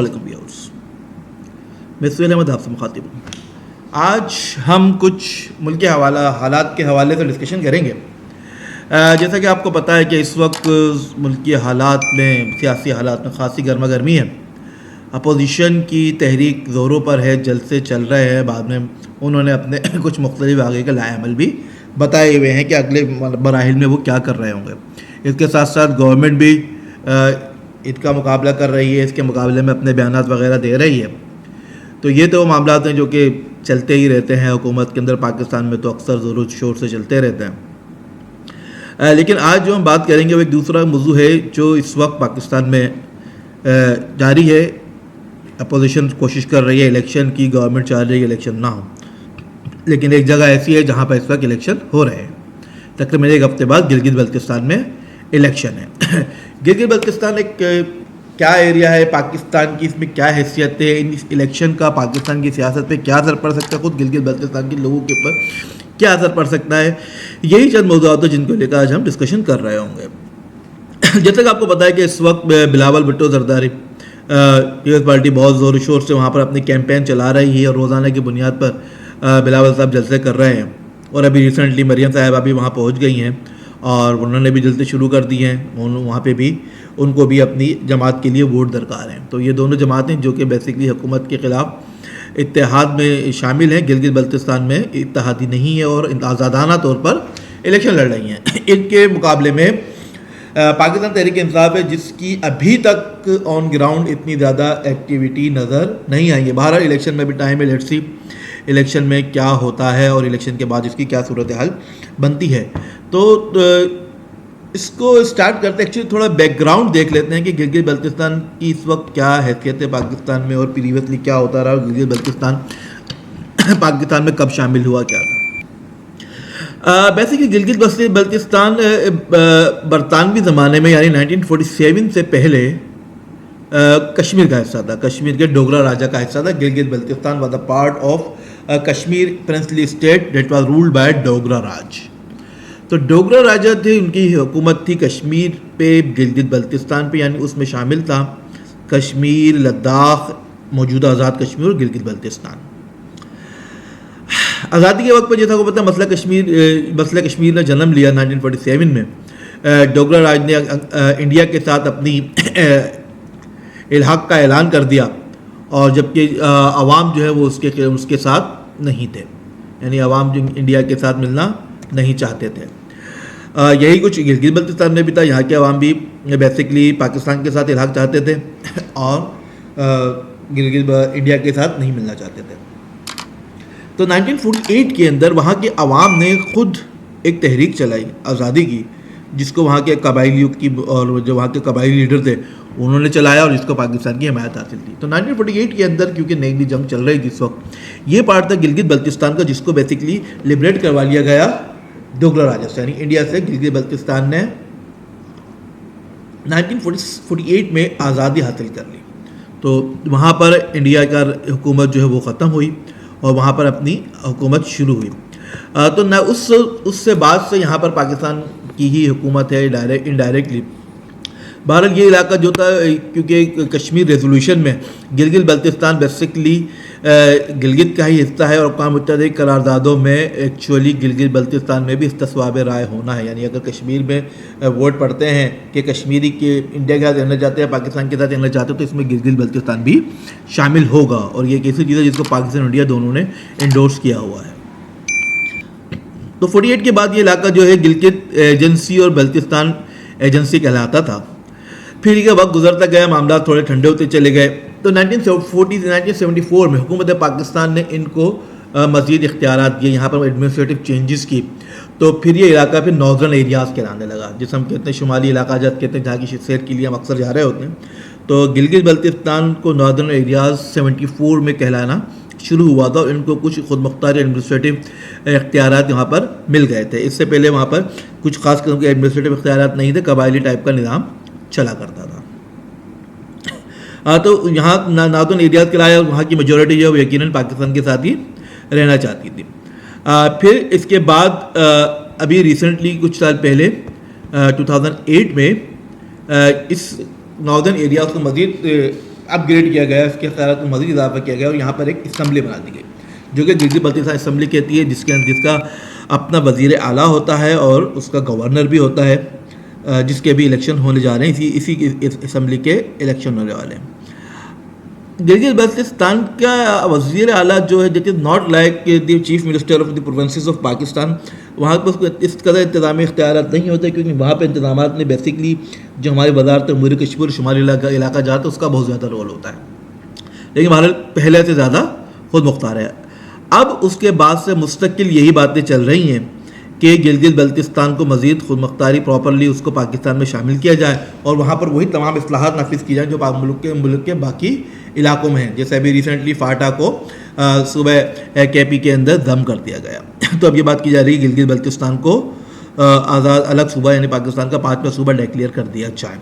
अस्सलामुअलैकुम व्यूअर्स, मैं सुहेल अहमद आपसे मुखातिब हूँ। आज हम कुछ मुल्क हालात के हवाले से डिस्कशन करेंगे। जैसा कि आपको पता है कि इस वक्त मुल्क के हालात में, सियासी हालात में खासी गर्मा गर्मी है। अपोजिशन की तहरीक ज़ोरों पर है, जलसे चल रहे हैं। बाद में उन्होंने अपने कुछ मुख्तलिफ आगे के लाएअमल भी बताए हुए हैं कि अगले मराहिल में वो क्या कर रहे होंगे। इसके साथ साथ गवर्नमेंट भी इनका मुकाबला कर रही है, इसके मुकाबले में अपने बयानात वगैरह दे रही है। तो ये तो मामला हैं जो कि चलते ही रहते हैं हुकूमत के अंदर। पाकिस्तान में तो अक्सर ज़ोर शोर से चलते रहते हैं। लेकिन आज जो हम बात करेंगे वो एक दूसरा मौजू है जो इस वक्त पाकिस्तान में जारी है। अपोजिशन कोशिश कर रही है इलेक्शन की, गवर्नमेंट चाह रही है इलेक्शन ना हो, लेकिन एक जगह ऐसी है जहाँ पर इस वक्त इलेक्शन हो रहे हैं। तकरीबन एक हफ्ते बाद गिलगित बल्तिस्तान में इलेक्शन है। गिलगित बल्तिस्तान एक क्या एरिया है पाकिस्तान की, इसमें क्या हैसियत है, इस इलेक्शन का पाकिस्तान की सियासत पे क्या असर पड़ सकता है, खुद गिलगित बल्तिस्तान के लोगों के ऊपर क्या असर पड़ सकता है, यही चंद मौज़ूआत हैं जिनको लेकर आज हम डिस्कशन कर रहे होंगे। जैसे कि आपको पता है कि इस वक्त बिलावल भुट्टो जरदारी पीपल्स पार्टी बहुत ज़ोर शोर से वहाँ पर अपनी कैंपेन चला रही है और रोज़ाना की बुनियाद पर बिलावल साहब जलसे कर रहे हैं। और अभी रिसेंटली मरियम साहिबा भी वहाँ पहुँच गई हैं और उन्होंने भी जलसे शुरू कर दिए हैं। वहाँ पे भी उनको भी अपनी जमात के लिए वोट दरकार हैं। तो ये दोनों जमातें जो कि बेसिकली हुकूमत के ख़िलाफ़ इत्तेहाद में शामिल हैं, गिलगित बल्तिस्तान में इत्तेहादी नहीं है और आज़ादाना तौर पर इलेक्शन लड़ रही हैं। इनके मुकाबले में पाकिस्तान तहरीक इंसाफ है जिसकी अभी तक ऑन ग्राउंड इतनी ज़्यादा एक्टिविटी नज़र नहीं आई है। बहरहाल इलेक्शन में भी टाइम है, लेट्स सी इलेक्शन में क्या होता है और इलेक्शन के बाद इसकी क्या सूरत हाल बनती है। तो इसको स्टार्ट करते एक्चुअली थोड़ा बैकग्राउंड देख लेते हैं कि गिलगित बल्तिस्तान की इस वक्त क्या हैसियत है पाकिस्तान में और प्रीवियसली क्या होता रहा, गिलगित बल्तिस्तान पाकिस्तान में कब शामिल हुआ, क्या था। बेसिकली गिलगित बल्तिस्तान बरतानवी ज़माने में यानी 1947 से पहले कश्मीर का हिस्सा था, कश्मीर के डोगरा राजा का हिस्सा था। Gilgit Baltistan was a part of Kashmir princely state that was ruled by Dogra Raj. तो डोगरा राजा थे, उनकी हुकूमत थी कश्मीर पे, गिलगित बल्तिस्तान पे, यानी उसमें शामिल था कश्मीर, लद्दाख, मौजूदा आज़ाद कश्मीर और गिलगित बल्तिस्तान। आज़ादी के वक्त पर जैसा को पता मसला कश्मीर ने जन्म लिया 1947 में। डोगरा राज ने इंडिया के साथ अपनी इल्हाक का ऐलान कर दिया और जबकि अवाम जो है वो उसके साथ नहीं थे, यानी अवाम जो इंडिया के साथ मिलना नहीं चाहते थे। यही कुछ गिलगित बल्तिस्तान में भी था। यहाँ के अवाम भी बेसिकली पाकिस्तान के साथ इल्हाक चाहते थे और गिलगित इंडिया के साथ नहीं मिलना चाहते थे। तो 1948 के अंदर वहाँ के अवाम ने खुद एक तहरीक चलाई आज़ादी की, जिसको वहाँ के कबाइलियों की और जो वहाँ के कबाइली लीडर थे उन्होंने चलाया और जिसको पाकिस्तान की हिमायत हासिल थी। तो 1948 के अंदर क्योंकि नई नई जंग चल रही थी इस वक्त, ये पार्ट था गिलगित बल्तिस्तान का जिसको बेसिकली लिबरेट करवा लिया गया डोगरा राजा से, यानी इंडिया से। गिलगित बल्तिस्तान ने 1948 में आज़ादी हासिल कर ली। तो वहाँ पर इंडिया का हुकूमत जो है वो ख़त्म हुई और वहाँ पर अपनी हुकूमत शुरू हुई। तो न उससे बाद से यहाँ पर पाकिस्तान की ही हुकूमत है इनडायरेक्टली। बहरहाल ये इलाका जो था, क्योंकि कश्मीर रेजोल्यूशन में गिलगित बल्तिस्तान बेसिकली गिलगित का ही हिस्सा है और अक़वाम मुत्तहिदा की करारदादों में एक्चुअली गिलगित बल्तिस्तान में भी इस्तिस्वाब राय होना है। यानी अगर कश्मीर में वोट पड़ते हैं कि कश्मीरी के इंडिया के साथ रहना चाहते हैं, पाकिस्तान के साथ रहना चाहते हैं, तो इसमें गिलगित बल्तिस्तान भी शामिल होगा। और ये एक ऐसी चीज़ है जिसको पाकिस्तान और इंडिया दोनों ने इंडोर्स किया हुआ है। तो 48 के बाद ये इलाका जो है गिलगित एजेंसी और बल्तिस्तान एजेंसी कहलाता था। फिर ये वक्त गुजरता गया, मामला थोड़े ठंडे होते चले गए। तो 1974 में हुकूमत पाकिस्तान ने इनको मज़ीद इख्तियारात दिए, यहाँ पर एडमिनिस्ट्रेटिव चेंजेस की। तो फिर ये इलाका फिर नॉर्दर्न एरियाज़ कहलाने लगा, जिसे हम कहते हैं शुमाली इलाका जब कहते हैं, जहाँ की सैर के लिए हम अक्सर जा रहे होते हैं। तो गिलगित बल्तिस्तान को नॉर्दर्न एरियाज़ 74 में कहलाना शुरू हुआ था और इनको कुछ खुद मुख्तार एडमिनिस्ट्रेटिव इख्तियारात यहाँ पर मिल गए थे। इससे पहले वहाँ पर कुछ खास किस्म के एडमिनिस्ट्रेटिव इख्तियारात नहीं थे, कबायली टाइप का निज़ाम चला करता था। तो यहाँ नॉर्दर्न एरियाज़ के लाया, वहाँ की मेजॉरिटी जो है वो यकीनन पाकिस्तान के साथ ही रहना चाहती थी। फिर इसके बाद अभी रिसेंटली कुछ साल पहले 2008 में इस नॉर्दर्न एरियाज़ को मज़ीद اپ گریڈ کیا گیا، اس کے اختیارات میں مزید اضافہ کیا گیا اور یہاں پر ایک اسمبلی بنا دی گئی جو کہ گلگت بلتستان اسمبلی کہتی ہے، جس کا اپنا وزیر اعلیٰ ہوتا ہے اور اس کا گورنر بھی ہوتا ہے، جس کے بھی الیکشن ہونے جا رہے ہیں، اسی اسمبلی کے الیکشن ہونے والے ہیں۔ گلگت بلتستان کا وزیر اعلیٰ جو ہے that is not like the chief minister of the provinces of Pakistan, وہاں پر اس قدر انتظامی اختیارات نہیں ہوتے کیونکہ وہاں پہ انتظامات میں بیسکلی جو ہماری وزارت امور کشمیر شمالی علاقہ جاتا ہے اس کا بہت زیادہ رول ہوتا ہے، لیکن بھارت پہلے سے زیادہ خود مختار ہے۔ اب اس کے بعد سے مستقل یہی باتیں چل رہی ہیں کہ گلگت بلتستان کو مزید خود مختاری پراپرلی اس کو پاکستان میں شامل کیا جائے اور وہاں پر وہی تمام اصلاحات نافذ کی جائیں جو ملک کے باقی علاقوں میں ہیں، جیسے ابھی ریسنٹلی فاٹا کو صوبہ کے پی کے اندر ضم کر دیا گیا۔ تو اب یہ بات کی جا رہی ہے گلگت بلتستان کو آزاد الگ صوبہ یعنی پاکستان کا 5واں صوبہ ڈیکلیئر کر دیا جائے۔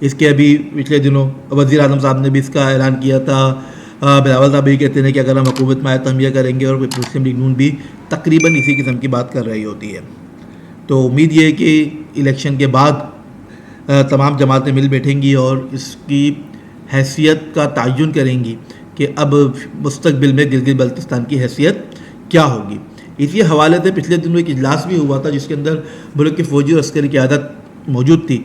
اس کے ابھی پچھلے دنوں وزیر اعظم صاحب نے بھی اس کا اعلان کیا تھا، بلاول صاحب یہ کہتے ہیں کہ اگر ہم حکومت میں آئے تو ہم یہ کریں گے، اور مسلم لیگ نون بھی تقریباً اسی قسم کی بات کر رہی ہوتی ہے۔ تو امید یہ ہے کہ الیکشن کے بعد تمام جماعتیں مل بیٹھیں گی اور اس کی حیثیت کا تعین کریں گی کہ اب مستقبل میں گلگت بلتستان کی حیثیت کیا ہوگی۔ اسی حوالے سے پچھلے دنوں ایک اجلاس بھی ہوا تھا جس کے اندر ملک کی فوجی اور عسکری قیادت موجود تھی،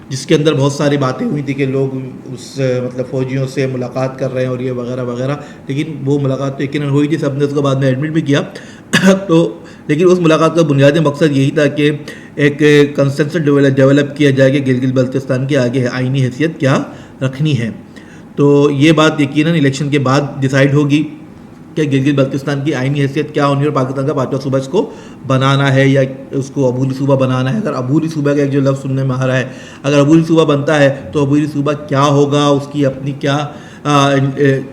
جس کے اندر بہت ساری باتیں ہوئی تھی کہ لوگ اس مطلب فوجیوں سے ملاقات کر رہے ہیں اور یہ وغیرہ وغیرہ، لیکن وہ ملاقات تو یقیناً ہوئی تھی، سب نے اس کو بعد میں ایڈمٹ بھی کیا تو لیکن اس ملاقات کا بنیادی مقصد یہی تھا کہ ایک کنسنسس ڈیولپ کیا جائے کہ گلگت بلتستان کی آگے آئینی حیثیت کیا رکھنی ہے۔ تو یہ بات یقیناً الیکشن کے بعد ڈیسائیڈ ہوگی کہ گلگت بلتستان کی آئینی حیثیت کیا ہونی اور پاکستان کا 5واں صوبہ اس کو بنانا ہے یا اس کو عبوری صوبہ بنانا ہے۔ اگر عبوری صوبہ کا ایک جو لفظ سننے میں آ رہا ہے، اگر عبوری صوبہ بنتا ہے تو عبوری صوبہ کیا ہوگا، اس کی اپنی کیا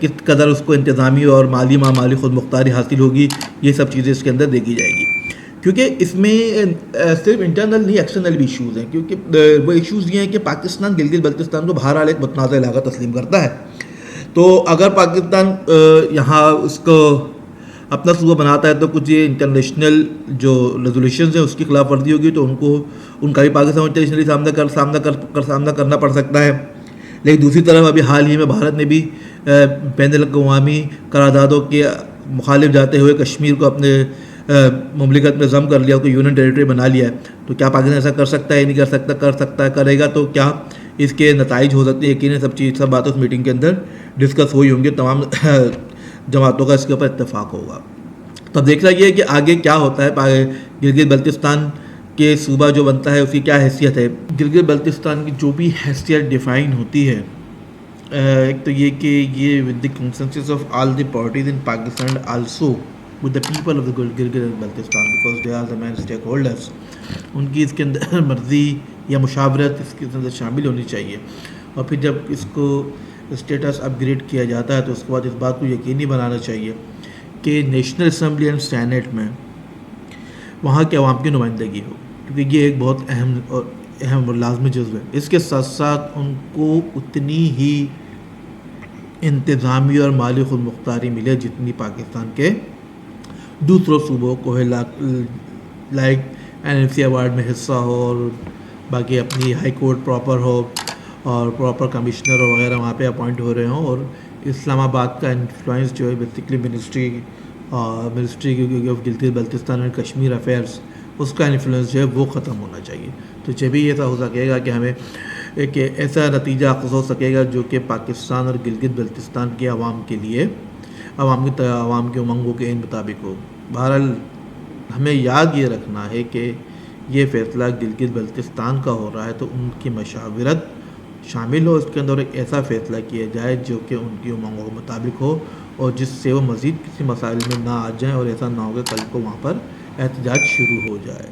کس قدر اس کو انتظامی اور مالی خود مختاری حاصل ہوگی، یہ سب چیزیں اس کے اندر دیکھی جائے گی، کیونکہ اس میں صرف انٹرنل نہیں ایکسٹرنل بھی ایشوز ہیں، کیونکہ وہ ایشوز یہ ہیں کہ پاکستان گلگت بلتستان کو بہرحال ایک متنازع علاقہ تسلیم کرتا ہے۔ تو اگر پاکستان یہاں اس کو اپنا صوبہ بناتا ہے تو کچھ یہ انٹرنیشنل جو ریزولوشنز ہیں اس کی خلاف ورزی ہوگی، تو ان کا بھی پاکستان انٹرنیشنلی سامنا کرنا پڑ سکتا ہے۔ لیکن دوسری طرف ابھی حال ہی میں بھارت نے بھی بین الاقوامی قراردادوں کے مخالف جاتے ہوئے کشمیر کو اپنے مملکت میں ضم کر لیا، اس کو یونین ٹیریٹری بنا لیا ہے۔ تو کیا پاکستان ایسا کر سکتا ہے یا نہیں کر سکتا؟ کر سکتا ہے، کرے گا تو کیا اس کے نتائج ہو سکتے ہیں؟ یقیناً سب باتیں اس میٹنگ کے اندر ڈسکس ہوئی ہوں گی، تمام جماعتوں کا اس کے اوپر اتفاق ہوگا۔ تو اب دیکھنا یہ ہے کہ آگے کیا ہوتا ہے، گلگت بلتستان کے صوبہ جو بنتا ہے اس کی کیا حیثیت ہے۔ گلگت بلتستان کی جو بھی حیثیت ڈیفائن ہوتی ہے، ایک تو یہ کہ یہ with the consensus of all the parties in Pakistan also with the people of the Gilgit Baltistan because they are the main stakeholders, ان کی اس کے اندر مرضی یا مشاورت اس کے اندر شامل ہونی چاہیے۔ اور پھر جب اس کو اسٹیٹس اپ گریڈ کیا جاتا ہے تو اس کے بعد اس بات کو یقینی بنانا چاہیے کہ نیشنل اسمبلی اینڈ سینیٹ میں وہاں کے عوام کی نمائندگی ہو، کیونکہ یہ ایک بہت اہم اور لازمی جزو ہے۔ اس کے ساتھ ساتھ ان کو اتنی ہی انتظامی اور مالی خود مختاری ملے جتنی پاکستان کے دوسروں صوبوں کو ہے، لائک NMC ایوارڈ میں حصہ ہو اور باقی اپنی ہائی کورٹ پراپر ہو اور پراپر کمشنر وغیرہ وہاں پہ اپوائنٹ ہو رہے ہوں، اور اسلام آباد کا انفلوئنس جو ہے basically ministry of Gilgit Baltistan and Kashmir affairs, اس کا انفلوئنس جو ہے وہ ختم ہونا چاہیے۔ تو جبھی ایسا ہو سکے گا کہ ہمیں ایک ایسا نتیجہ اخذ ہو سکے گا جو کہ پاکستان اور گلگت بلتستان کے عوام کے لیے عوام کے امنگوں کے مطابق ہو۔ بہرحال ہمیں یاد یہ رکھنا ہے کہ یہ فیصلہ گلگت بلتستان کا ہو رہا ہے تو ان کی مشاورت شامل ہو، اس کے اندر ایک ایسا فیصلہ کیا جائے جو کہ ان کی امنگوں کے مطابق ہو اور جس سے وہ مزید کسی مسائل میں نہ آ جائیں اور ایسا نہ ہو کہ کل کو وہاں پر احتجاج شروع ہو جائے۔